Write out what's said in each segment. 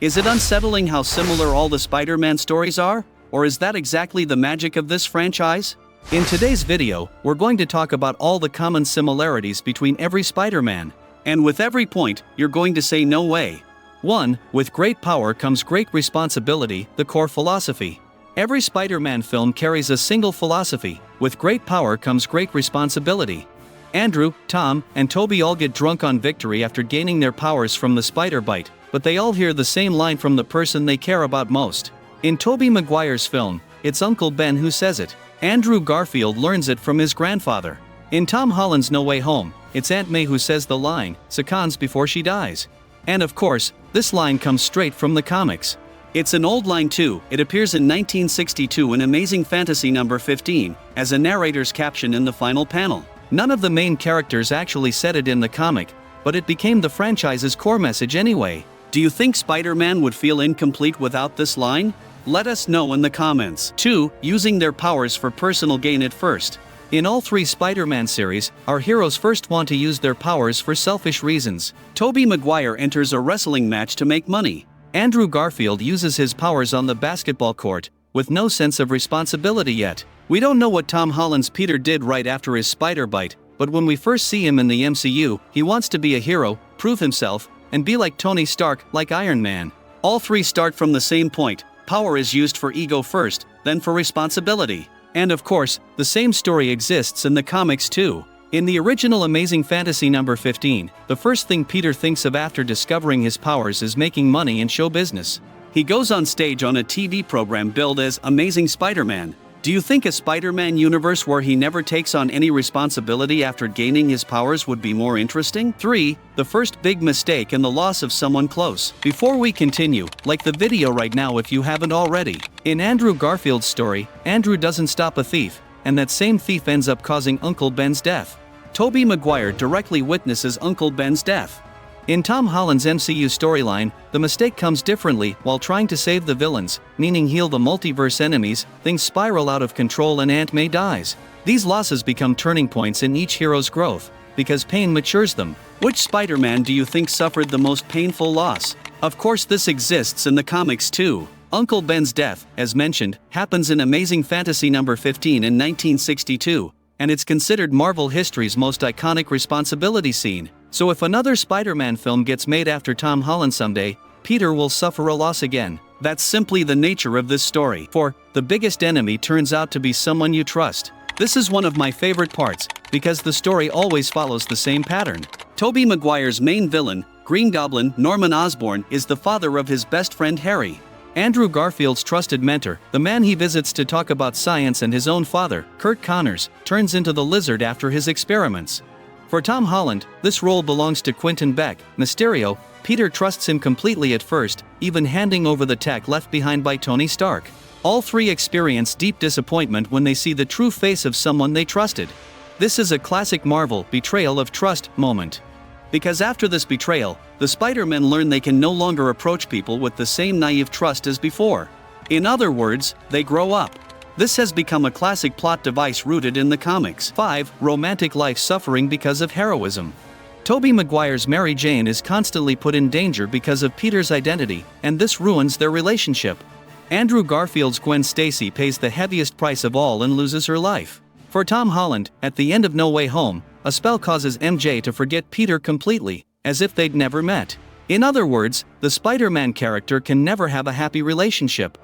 Is it unsettling how similar all the Spider-Man stories are? Or is that exactly the magic of this franchise? In today's video, we're going to talk about all the common similarities between every Spider-Man. And with every point, you're going to say no way. 1. With great power comes great responsibility, the core philosophy. Every Spider-Man film carries a single philosophy: with great power comes great responsibility. Andrew, Tom, and Tobey all get drunk on victory after gaining their powers from the spider bite, but they all hear the same line from the person they care about most. In Tobey Maguire's film, it's Uncle Ben who says it. Andrew Garfield learns it from his grandfather. In Tom Holland's No Way Home, it's Aunt May who says the line, "seconds before she dies." And of course, this line comes straight from the comics. It's an old line too. It appears in 1962 in Amazing Fantasy number 15, as a narrator's caption in the final panel. None of the main characters actually said it in the comic, but it became the franchise's core message anyway. Do you think Spider-Man would feel incomplete without this line? Let us know in the comments. 2. Using their powers for personal gain at first. In all three Spider-Man series, our heroes first want to use their powers for selfish reasons. Tobey Maguire enters a wrestling match to make money. Andrew Garfield uses his powers on the basketball court, with no sense of responsibility yet. We don't know what Tom Holland's Peter did right after his spider bite, but when we first see him in the MCU, he wants to be a hero, prove himself, and be like Tony Stark, like Iron Man. All three start from the same point: power is used for ego first, then for responsibility. And of course, the same story exists in the comics too. In the original Amazing Fantasy number 15, the first thing Peter thinks of after discovering his powers is making money in show business. He goes on stage on a TV program billed as Amazing Spider-Man. Do you think a Spider-Man universe where he never takes on any responsibility after gaining his powers would be more interesting? 3. The first big mistake and the loss of someone close. Before we continue, like the video right now if you haven't already. In Andrew Garfield's story, Andrew doesn't stop a thief, and that same thief ends up causing Uncle Ben's death. Tobey Maguire directly witnesses Uncle Ben's death. In Tom Holland's MCU storyline, the mistake comes differently. While trying to save the villains, meaning heal the multiverse enemies, things spiral out of control and Aunt May dies. These losses become turning points in each hero's growth, because pain matures them. Which Spider-Man do you think suffered the most painful loss? Of course, this exists in the comics too. Uncle Ben's death, as mentioned, happens in Amazing Fantasy number 15 in 1962, and it's considered Marvel history's most iconic responsibility scene. So if another Spider-Man film gets made after Tom Holland someday, Peter will suffer a loss again. That's simply the nature of this story. 4. The biggest enemy turns out to be someone you trust. This is one of my favorite parts, because the story always follows the same pattern. Tobey Maguire's main villain, Green Goblin, Norman Osborn, is the father of his best friend Harry. Andrew Garfield's trusted mentor, the man he visits to talk about science and his own father, Curt Connors, turns into the Lizard after his experiments. For Tom Holland, this role belongs to Quentin Beck, Mysterio. Peter trusts him completely at first, even handing over the tech left behind by Tony Stark. All three experience deep disappointment when they see the true face of someone they trusted. This is a classic Marvel betrayal of trust moment. Because after this betrayal, the Spider-Men learn they can no longer approach people with the same naive trust as before. In other words, they grow up. This has become a classic plot device rooted in the comics. 5. Romantic life suffering because of heroism. Tobey Maguire's Mary Jane is constantly put in danger because of Peter's identity, and this ruins their relationship. Andrew Garfield's Gwen Stacy pays the heaviest price of all and loses her life. For Tom Holland, at the end of No Way Home, a spell causes MJ to forget Peter completely, as if they'd never met. In other words, the Spider-Man character can never have a happy relationship.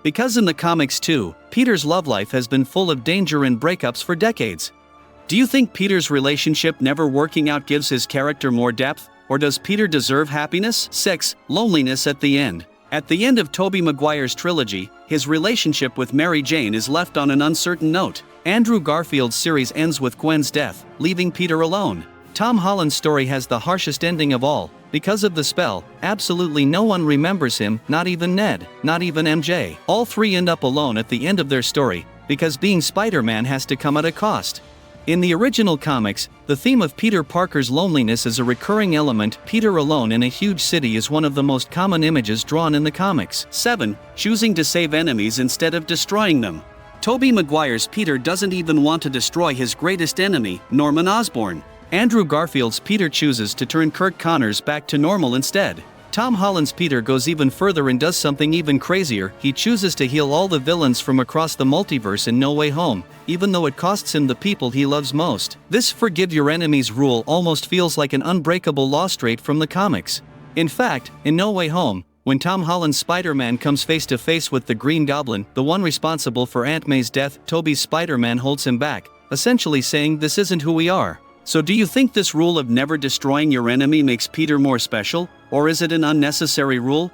Because in the comics too, Peter's love life has been full of danger and breakups for decades. Do you think Peter's relationship never working out gives his character more depth, or does Peter deserve happiness? 6. Loneliness at the end. At the end of Tobey Maguire's trilogy, his relationship with Mary Jane is left on an uncertain note. Andrew Garfield's series ends with Gwen's death, leaving Peter alone. Tom Holland's story has the harshest ending of all. Because of the spell, absolutely no one remembers him, not even Ned, not even MJ. All three end up alone at the end of their story, because being Spider-Man has to come at a cost. In the original comics, the theme of Peter Parker's loneliness is a recurring element. Peter alone in a huge city is one of the most common images drawn in the comics. 7. Choosing to save enemies instead of destroying them. Tobey Maguire's Peter doesn't even want to destroy his greatest enemy, Norman Osborn. Andrew Garfield's Peter chooses to turn Curt Connors back to normal instead. Tom Holland's Peter goes even further and does something even crazier. He chooses to heal all the villains from across the multiverse in No Way Home, even though it costs him the people he loves most. This forgive your enemies rule almost feels like an unbreakable law straight from the comics. In fact, in No Way Home, when Tom Holland's Spider-Man comes face to face with the Green Goblin, the one responsible for Aunt May's death, Tobey's Spider-Man holds him back, essentially saying this isn't who we are. So do you think this rule of never destroying your enemy makes Peter more special, or is it an unnecessary rule?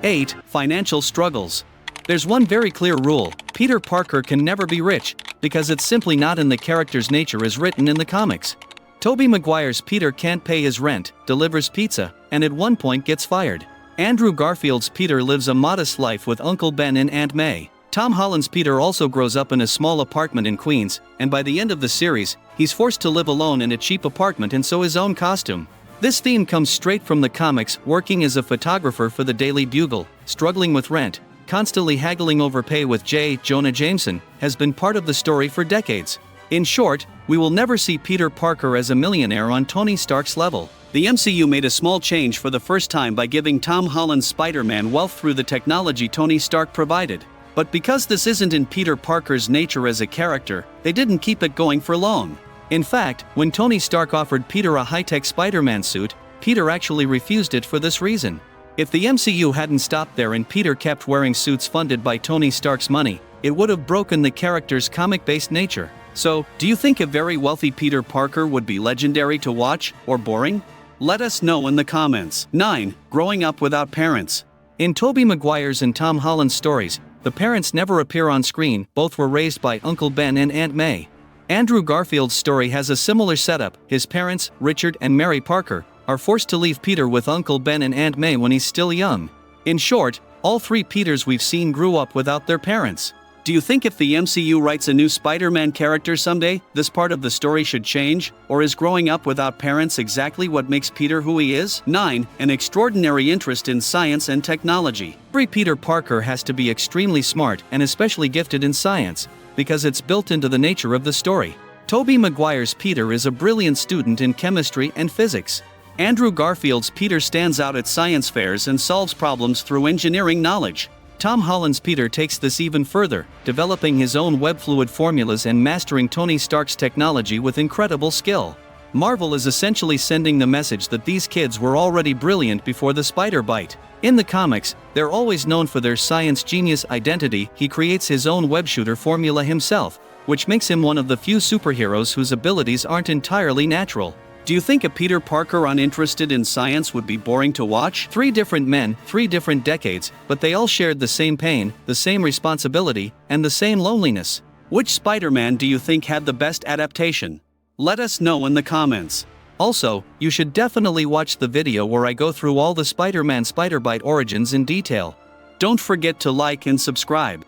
8. Financial struggles. There's one very clear rule: Peter Parker can never be rich, because it's simply not in the character's nature as written in the comics. Tobey Maguire's Peter can't pay his rent, delivers pizza, and at one point gets fired. Andrew Garfield's Peter lives a modest life with Uncle Ben and Aunt May. Tom Holland's Peter also grows up in a small apartment in Queens, and by the end of the series, he's forced to live alone in a cheap apartment and sew his own costume. This theme comes straight from the comics. Working as a photographer for the Daily Bugle, struggling with rent, constantly haggling over pay with Jonah Jameson, has been part of the story for decades. In short, we will never see Peter Parker as a millionaire on Tony Stark's level. The MCU made a small change for the first time by giving Tom Holland's Spider-Man wealth through the technology Tony Stark provided. But because this isn't in Peter Parker's nature as a character, they didn't keep it going for long. In fact, when Tony Stark offered Peter a high-tech Spider-Man suit, Peter actually refused it for this reason. If the MCU hadn't stopped there and Peter kept wearing suits funded by Tony Stark's money, it would have broken the character's comic-based nature. So, do you think a very wealthy Peter Parker would be legendary to watch, or boring? Let us know in the comments. 9. Growing up without parents. In Tobey Maguire's and Tom Holland's stories, the parents never appear on screen. Both were raised by Uncle Ben and Aunt May. Andrew Garfield's story has a similar setup. His parents, Richard and Mary Parker, are forced to leave Peter with Uncle Ben and Aunt May when he's still young. In short, all three Peters we've seen grew up without their parents. Do you think if the MCU writes a new Spider-Man character someday, this part of the story should change? Or is growing up without parents exactly what makes Peter who he is? 9. An extraordinary interest in science and technology. Every Peter Parker has to be extremely smart and especially gifted in science, because it's built into the nature of the story. Tobey Maguire's Peter is a brilliant student in chemistry and physics. Andrew Garfield's Peter stands out at science fairs and solves problems through engineering knowledge. Tom Holland's Peter takes this even further, developing his own web fluid formulas and mastering Tony Stark's technology with incredible skill. Marvel is essentially sending the message that these kids were already brilliant before the spider bite. In the comics, they're always known for their science genius identity. He creates his own web shooter formula himself, which makes him one of the few superheroes whose abilities aren't entirely natural. Do you think a Peter Parker uninterested in science would be boring to watch? 3 different men, 3 different decades, but they all shared the same pain, the same responsibility, and the same loneliness. Which Spider-Man do you think had the best adaptation? Let us know in the comments. Also, you should definitely watch the video where I go through all the Spider-Man Spider-Bite origins in detail. Don't forget to like and subscribe.